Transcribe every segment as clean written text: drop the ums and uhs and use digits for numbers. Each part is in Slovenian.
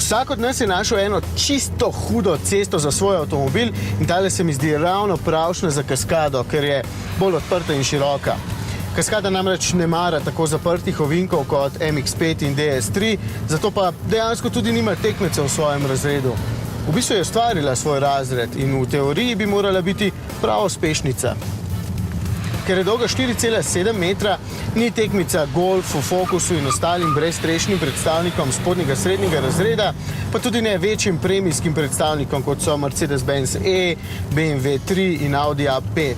Vsak od nas je našel eno čisto hudo cesto za svoj avtomobil in tale se mi zdi ravno pravšna za Kaskado, ker je bolj odprta in široka. Kaskada namreč ne mara tako zaprtih ovinkov kot MX-5 in DS3, zato pa dejansko tudi nima tekmecev v svojem razredu. V bistvu je ustvarila svoj razred in v teoriji bi morala biti prav uspešnica. Ker je dolga 4,7 metra, ni tekmica Golfu, Focusu in ostalim brezstrešnim predstavnikom spodnjega srednjega razreda, pa tudi ne večjim premijskim predstavnikom, kot so Mercedes-Benz E, BMW 3 in Audi A5.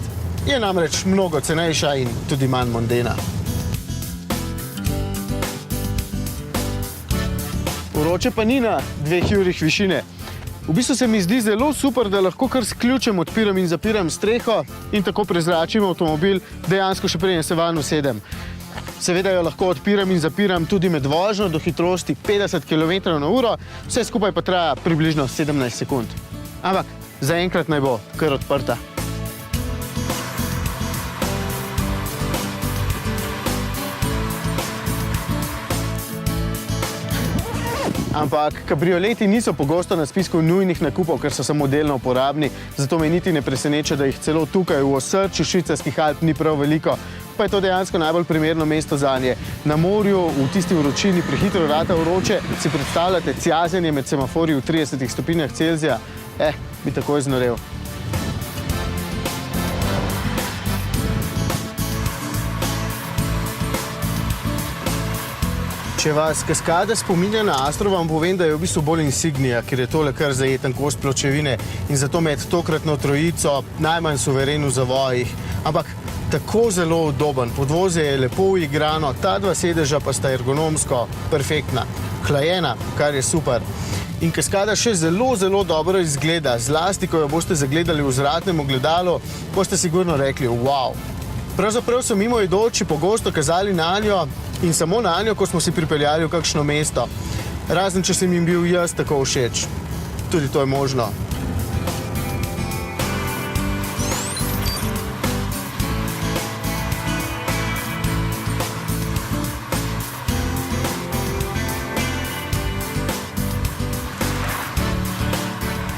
Je namreč mnogo cenejša in tudi manj mondena. Vroče pa ni na 2 urah višine. V bistvu se mi zdi zelo super, da lahko kar s ključem odpiram in zapiram streho in tako prezračim avtomobil, dejansko še preden se vanj usedem. Seveda jo lahko odpiram in zapiram tudi med vožnjo do hitrosti 50 km/h, vse skupaj pa traja približno 17 sekund. Ampak zaenkrat naj bo kar odprta. Ampak kabrioleti niso pogosto na spisku nujnih nakupov, ker so samo delno uporabni, zato me niti ne preseneča, da jih celo tukaj v osrčju švicarskih Alp ni prav veliko, pa je to dejansko najbolj primerno mesto zanje. Na morju, v tisti vročini, prehitro rata vroče, si predstavljate cjazenje med semaforji v 30 stopinjah Celzija? Bi takoj znorel. Če vas Kaskada spominja na Astro, vam povem, da je v bistvu bolj insignija, ker je tole kar zajeten kos pločevine in zato med tokratno trojico najmanj suveren v zavojih. Ampak tako zelo udoben, podvozje je lepo uigrano, ta dva sedeža pa sta ergonomsko perfektna, hlajena, kar je super. In Kaskada še zelo, zelo dobro izgleda, zlasti, ko jo boste zagledali v zračnem ogledalu, boste sigurno rekli, wow. Pravzaprav so mimoidoči pogosto kazali na njo in samo na njo, ko smo si pripeljali v kakšno mesto. Razen, če sem jim bil jaz tako všeč. Tudi to je možno.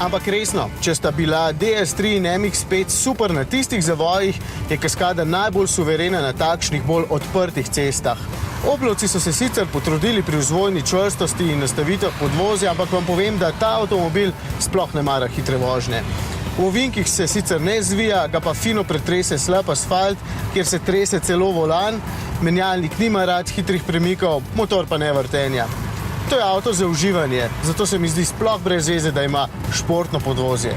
Ampak resno, če sta bila DS3 in MX-5 super na tistih zavojih, je Kaskada najbolj suverena na takšnih bolj odprtih cestah. Oplovci so se sicer potrudili pri vzvojni čvrstosti in nastavitvah podvozja, ampak vam povem, da ta avtomobil sploh ne mara hitre vožnje. V ovinkih se sicer ne zvija, ga pa fino pretrese slab asfalt, kjer se trese celo volan, menjalnik nima rad hitrih premikov, motor pa ne vrtenja. To je avto za uživanje, zato se mi zdi sploh brez veze, da ima športno podvozje.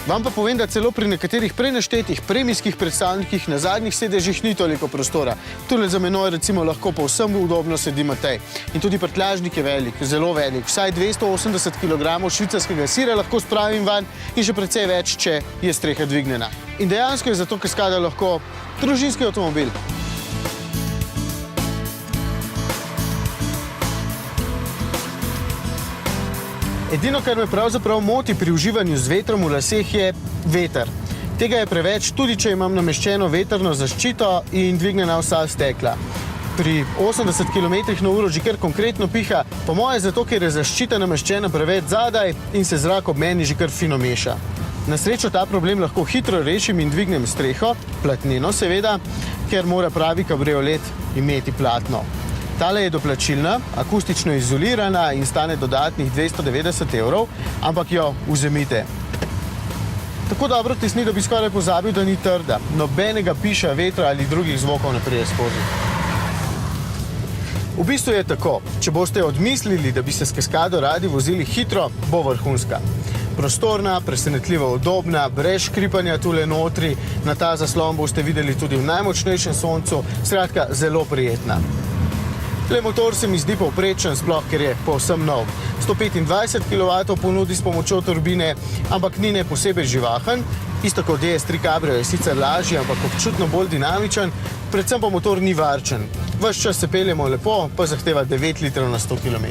Vam pa povem, da celo pri nekaterih prenaštetih premijskih predstavnikih na zadnjih sedežih ni toliko prostora. Tule za menoj recimo lahko povsem udobno sedi Matej. In tudi prtljažnik je velik, zelo velik. Vsaj 280 kg švicarskega sira lahko spravim van in še precej več, če je streha dvignjena. In dejansko je zato Kaskada lahko družinski avtomobil. Edino, kar me pravzaprav moti pri uživanju z vetrom v laseh, je veter. Tega je preveč, tudi če imam nameščeno vetrno zaščito in dvignjena vsa stekla. Pri 80 km/h že kar konkretno piha, po moje zato, ker je zaščita nameščena preveč zadaj in se zrak ob meni že kar fino meša. Na srečo ta problem lahko hitro rešim in dvignem streho, platneno seveda, ker mora pravi kabriolet imeti platno. Tale je doplačilna, akustično izolirana in stane dodatnih 290 €, ampak jo vzemite. Tako dobro tesni, da bi skoraj pozabil, da ni trda. Nobenega piša, vetra ali drugih zvokov ne pride skozi. V bistvu je tako, če boste odmislili, da bi se s Kaskado radi vozili hitro, bo vrhunska. Prostorna, presenetljivo udobna, brez škripanja tule notri, na ta zaslon boste videli tudi v najmočnejšem soncu, skratka zelo prijetna. Le motor se mi zdi povprečen, sploh ker je povsem nov. 125 kW ponudi s pomočjo turbine, ampak ni ne posebej živahen. Isto kot DS3 Cabrio je sicer lažji, ampak občutno bolj dinamičen, predvsem pa motor ni varčen. Ves čas se peljemo lepo, pa zahteva 9 litrov na 100 km.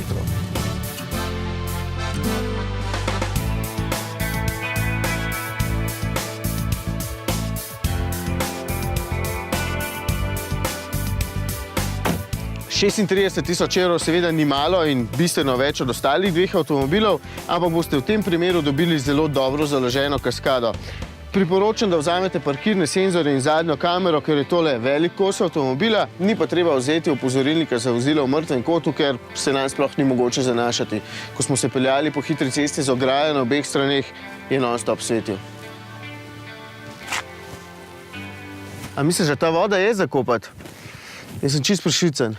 36 000 evrov seveda ni malo in bistveno več od ostalih dveh avtomobilov, ampak boste v tem primeru dobili zelo dobro založeno kaskado. Priporočam, da vzamete parkirne senzorje in zadnjo kamero, ker je tole velik kos avtomobila, ni pa treba vzeti opozorilnika za vozilo v mrtvem kotu, ker se nam sploh ni mogoče zanašati. Ko smo se peljali po hitri cesti z ograjo na obeh straneh, je non-stop svetil. A misliš, da ta voda je za kopati? Jaz sem čist prešvicen.